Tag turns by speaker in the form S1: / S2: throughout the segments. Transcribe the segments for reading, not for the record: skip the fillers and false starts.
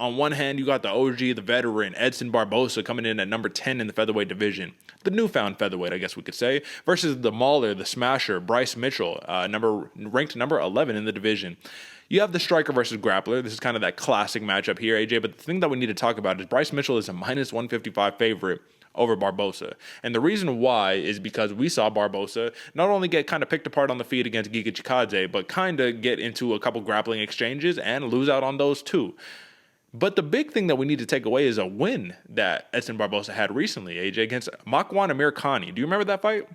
S1: On one hand, you got the OG, the veteran, Edson Barboza coming in at number 10 in the featherweight division. The newfound featherweight, I guess we could say, versus the mauler, the smasher, Bryce Mitchell, ranked number 11 in the division. You have the striker versus grappler. This is kind of that classic matchup here, AJ. But the thing that we need to talk about is Bryce Mitchell is a minus 155 favorite over Barboza. And the reason why is because we saw Barboza not only get kind of picked apart on the feet against Giga Chikadze, but kind of get into a couple grappling exchanges and lose out on those too. But the big thing that we need to take away is a win that Edson Barboza had recently, AJ, against Makwan Amirkhani. Do you remember that fight?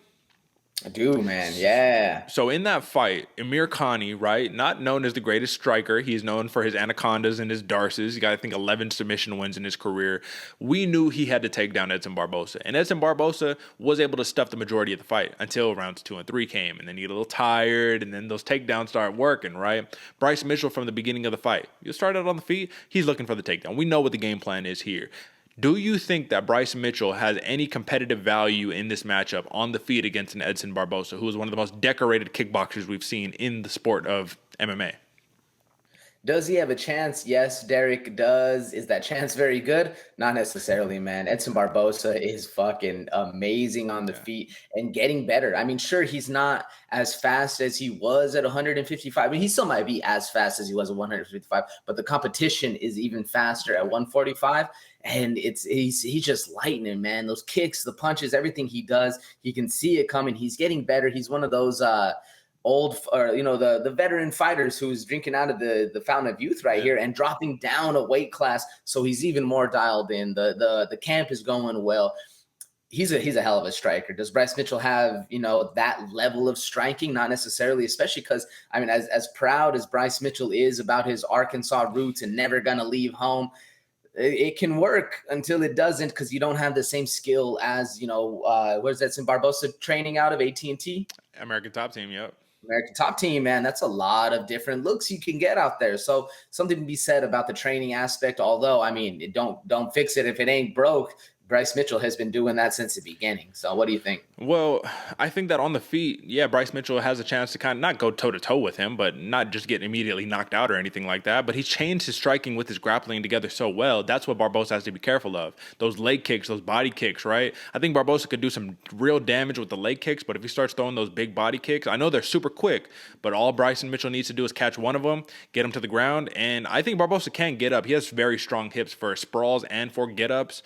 S2: I do, man. Yeah.
S1: So in that fight, Amirkhani, right, not known as the greatest striker. He's known for his anacondas and his darces. He got, I think, 11 submission wins in his career. We knew he had to take down Edson Barboza. And Edson Barboza was able to stuff the majority of the fight until rounds 2 and 3 came. And then he get a little tired, and then those takedowns start working, right? Bryce Mitchell from the beginning of the fight. You start out on the feet, he's looking for the takedown. We know what the game plan is here. Do you think that Bryce Mitchell has any competitive value in this matchup on the feet against an Edson Barboza, who is one of the most decorated kickboxers we've seen in the sport of MMA?
S2: Does he have a chance? Yes, Derek does. Is that chance very good? Not necessarily, man. Edson Barboza is fucking amazing on the feet and getting better. I mean, sure, he's not as fast as he was at 155. I mean, he still might be as fast as he was at 155, but the competition is even faster at 145. And he's just lightning, man. Those kicks, the punches, everything he does, he can see it coming. He's getting better. He's one of those the veteran fighters who's drinking out of the fountain of youth right here and dropping down a weight class. So he's even more dialed in. The camp is going well. He's a hell of a striker. Does Bryce Mitchell have, that level of striking? Not necessarily, especially because, I mean, as proud as Bryce Mitchell is about his Arkansas roots and never going to leave home, it can work until it doesn't, because you don't have the same skill as, where's that in Barboza training out of AT&T?
S1: American Top Team, yep.
S2: American Top Team, man, that's a lot of different looks you can get out there. So something to be said about the training aspect, although, I mean, don't fix it if it ain't broke. Bryce Mitchell has been doing that since the beginning. So what do you think?
S1: Well, I think that on the feet, yeah, Bryce Mitchell has a chance to kind of not go toe-to-toe with him, but not just get immediately knocked out or anything like that. But he's changed his striking with his grappling together so well. That's what Barboza has to be careful of. Those leg kicks, those body kicks, right? I think Barboza could do some real damage with the leg kicks, but if he starts throwing those big body kicks, I know they're super quick, but all Bryson Mitchell needs to do is catch one of them, get him to the ground, and I think Barboza can get up. He has very strong hips for sprawls and for get-ups.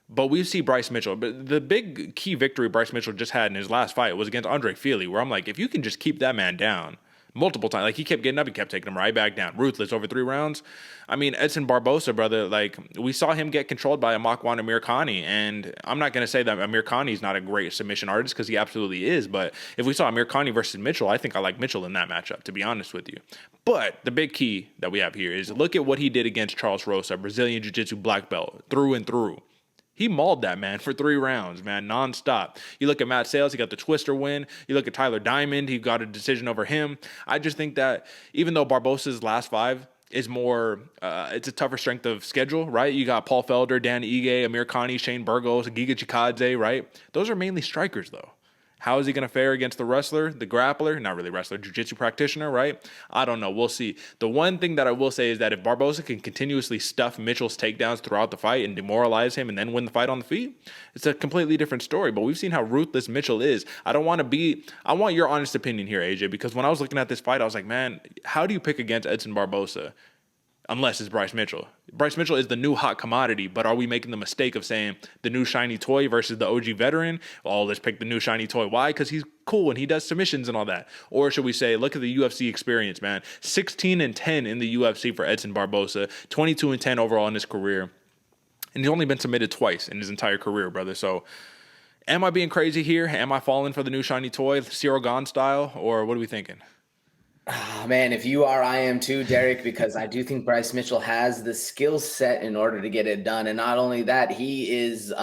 S1: But we see Bryce Mitchell. But the big key victory Bryce Mitchell just had in his last fight was against Andre Fili, where I'm like, if you can just keep that man down multiple times, like he kept getting up, he kept taking him right back down. Ruthless over 3 rounds. I mean, Edson Barboza, brother, like we saw him get controlled by a Makwan Amirkhani. And I'm not going to say that Amirkhani is not a great submission artist, because he absolutely is. But if we saw Amirkhani versus Mitchell, I think I like Mitchell in that matchup, to be honest with you. But the big key that we have here is look at what he did against Charles Rosa, Brazilian Jiu-Jitsu black belt, through and through. He mauled that man for 3 rounds, man, nonstop. You look at Matt Sales, he got the Twister win. You look at Tyler Diamond, he got a decision over him. I just think that even though Barboza's last 5 is more, it's a tougher strength of schedule, right? You got Paul Felder, Dan Ige, Amirkhani, Shane Burgos, Giga Chikadze, right? Those are mainly strikers, though. How is he going to fare against the wrestler, the grappler? Not really wrestler, jiu-jitsu practitioner, right? I don't know. We'll see. The one thing that I will say is that if Barboza can continuously stuff Mitchell's takedowns throughout the fight and demoralize him and then win the fight on the feet, it's a completely different story. But we've seen how ruthless Mitchell is. I want your honest opinion here, AJ, because when I was looking at this fight, I was like, man, how do you pick against Edson Barboza? Unless it's Bryce Mitchell. Bryce Mitchell is the new hot commodity, but are we making the mistake of saying the new shiny toy versus the OG veteran? Oh, let's pick the new shiny toy. Why? Because he's cool and he does submissions and all that. Or should we say, look at the UFC experience, man. 16-10 in the UFC for Edson Barboza, 22-10 overall in his career. And he's only been submitted twice in his entire career, brother. So am I being crazy here? Am I falling for the new shiny toy, Cyril Gahn style? Or what are we thinking?
S2: Oh, man, if you are, I am too, Derek, because I do think Bryce Mitchell has the skill set in order to get it done. And not only that, he is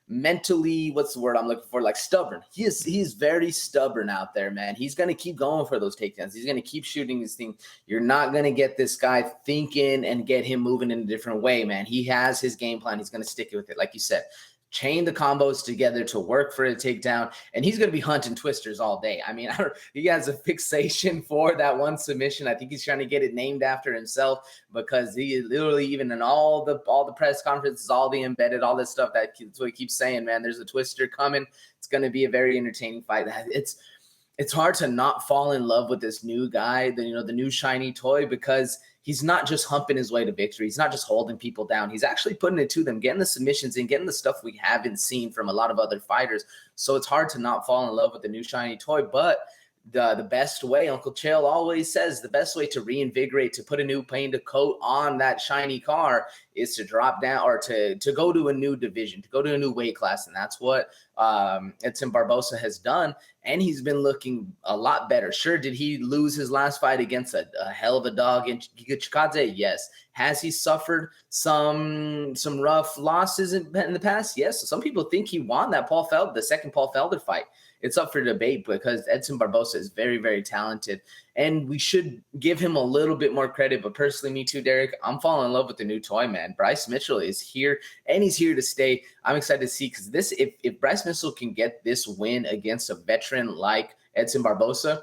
S2: mentally, what's the word I'm looking for? Like stubborn. He's very stubborn out there, man. He's going to keep going for those takedowns. He's going to keep shooting his thing. You're not going to get this guy thinking and get him moving in a different way, man. He has his game plan. He's going to stick with it. Like you said, chain the combos together to work for a takedown, and he's going to be hunting twisters all day. I mean, he has a fixation for that one submission. I think he's trying to get it named after himself, because he literally, even in all the press conferences, all the embedded, all this stuff, that's what he keeps saying, man, there's a twister coming. It's going to be a very entertaining fight. It's hard to not fall in love with this new guy, the new shiny toy, because he's not just humping his way to victory. He's not just holding people down. He's actually putting it to them, getting the submissions and getting the stuff we haven't seen from a lot of other fighters. So it's hard to not fall in love with the new shiny toy. But the best way, Uncle Chael always says, the best way to reinvigorate, to put a new paint coat on that shiny car, is to drop down, or to go to a new division, to go to a new weight class. And that's what Edson Barboza has done. And he's been looking a lot better. Sure, did he lose his last fight against a hell of a dog in Giga Chikadze? Yes. Has he suffered some rough losses in the past? Yes. Some people think he won that the second Paul Felder fight. It's up for debate, because Edson Barboza is very, very talented, and we should give him a little bit more credit. But personally, me too, Derek, I'm falling in love with the new toy, man. Bryce Mitchell is here, and he's here to stay. I'm excited to see, because if Bryce Mitchell can get this win against a veteran like Edson Barboza,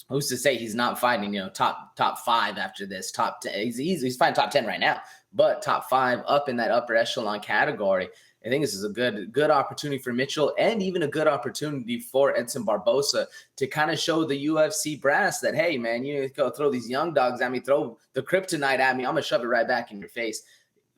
S2: who's to say he's not fighting, top 5 after this, top 10. He's fighting top 10 right now, but top 5 up in that upper echelon category. I think this is a good opportunity for Mitchell, and even a good opportunity for Edson Barboza to kind of show the UFC brass that, hey, man, you go throw these young dogs at me, throw the kryptonite at me, I'm going to shove it right back in your face.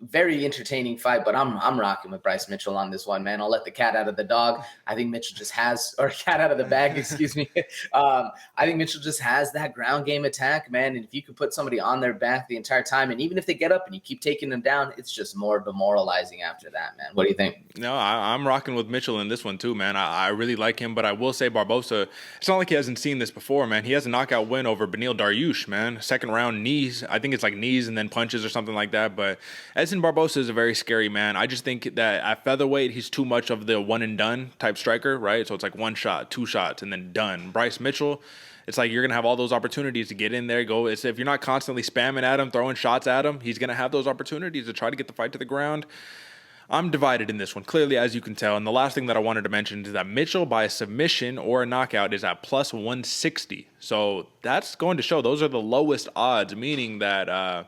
S2: Very entertaining fight, but I'm rocking with Bryce Mitchell on this one, man. I'll let the cat out of the dog. I think Mitchell just has, or cat out of the bag, excuse me. I think Mitchell just has that ground game attack, man. And if you can put somebody on their back the entire time, and even if they get up and you keep taking them down, it's just more demoralizing after that, man. What do you think?
S1: No, I'm rocking with Mitchell in this one too, man. I really like him, but I will say Barboza, it's not like he hasn't seen this before, man. He has a knockout win over Beneil Dariush, man. Second round knees. I think it's like knees and then punches or something like that. But Edson Barboza is a very scary man. I just think that at featherweight, he's too much of the one and done type striker, right? So it's like one shot, 2 shots, and then done. Bryce Mitchell, it's like you're going to have all those opportunities to get in there, go. If you're not constantly spamming at him, throwing shots at him, he's going to have those opportunities to try to get the fight to the ground. I'm divided in this one, clearly, as you can tell. And the last thing that I wanted to mention is that Mitchell by a submission or a knockout is at plus 160. So that's going to show those are the lowest odds, meaning that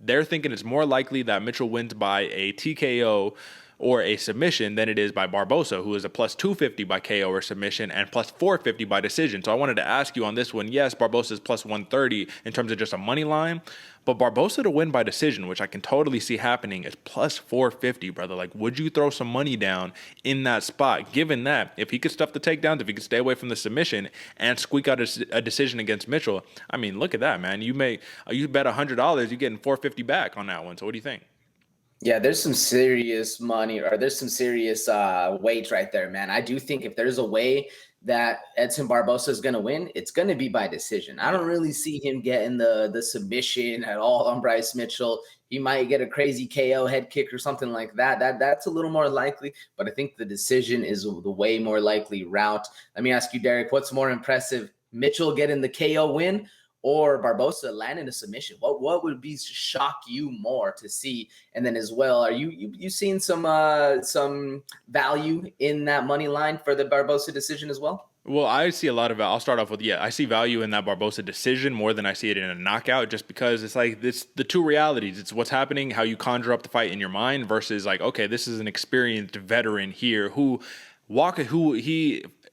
S1: they're thinking it's more likely that Mitchell wins by a TKO or a submission than it is by Barboza, who is a plus 250 by KO or submission and plus 450 by decision. So I wanted to ask you on this one, yes, Barboza is plus 130 in terms of just a money line, but Barboza to win by decision, which I can totally see happening, is plus 450, brother. Like, would you throw some money down in that spot, given that if he could stuff the takedowns, if he could stay away from the submission and squeak out a decision against Mitchell? I mean, look at that, man. You bet $100, you're getting 450 back on that one. So what do you think?
S2: Yeah, there's some serious money, or there's some serious weight right there, man. I do think if there's a way that Edson Barboza is going to win, it's going to be by decision. I don't really see him getting the submission at all on Bryce Mitchell. He might get a crazy KO head kick or something like that. That's a little more likely, but I think the decision is the way more likely route. Let me ask you, Derek, what's more impressive, Mitchell getting the KO win or Barboza landing a submission? What would be shock you more to see? And then as well, are you seeing some value in that money line for the Barboza decision as well?
S1: Well, I see a lot of it. I'll start off with, I see value in that Barboza decision more than I see it in a knockout, just because it's like it's the two realities. It's what's happening, how you conjure up the fight in your mind versus like, okay, this is an experienced veteran here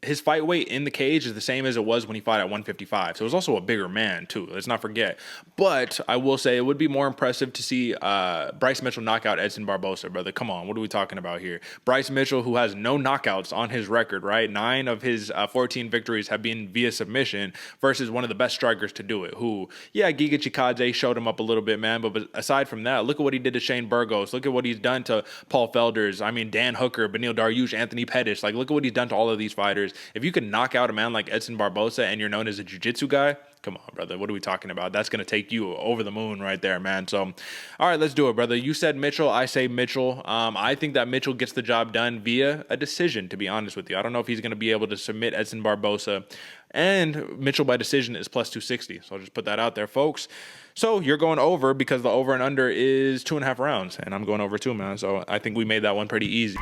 S1: his fight weight in the cage is the same as it was when he fought at 155. So it was also a bigger man, too. Let's not forget. But I will say it would be more impressive to see Bryce Mitchell knock out Edson Barboza, brother. Come on, what are we talking about here? Bryce Mitchell, who has no knockouts on his record, right? 9 of his 14 victories have been via submission versus one of the best strikers to do it, who, Giga Chikadze showed him up a little bit, man. But aside from that, look at what he did to Shane Burgos. Look at what he's done to Paul Felders. I mean, Dan Hooker, Beneil Dariush, Anthony Pettis. Like, look at what he's done to all of these fighters. If you can knock out a man like Edson Barboza and you're known as a jiu-jitsu guy, come on, brother. What are we talking about? That's going to take you over the moon right there, man. So, all right, let's do it, brother. You said Mitchell. I say Mitchell. I think that Mitchell gets the job done via a decision, to be honest with you. I don't know if he's going to be able to submit Edson Barboza. And Mitchell by decision is plus 260. So I'll just put that out there, folks. So you're going over because the over and under is 2.5 rounds. And I'm going over 2, man. So I think we made that one pretty easy.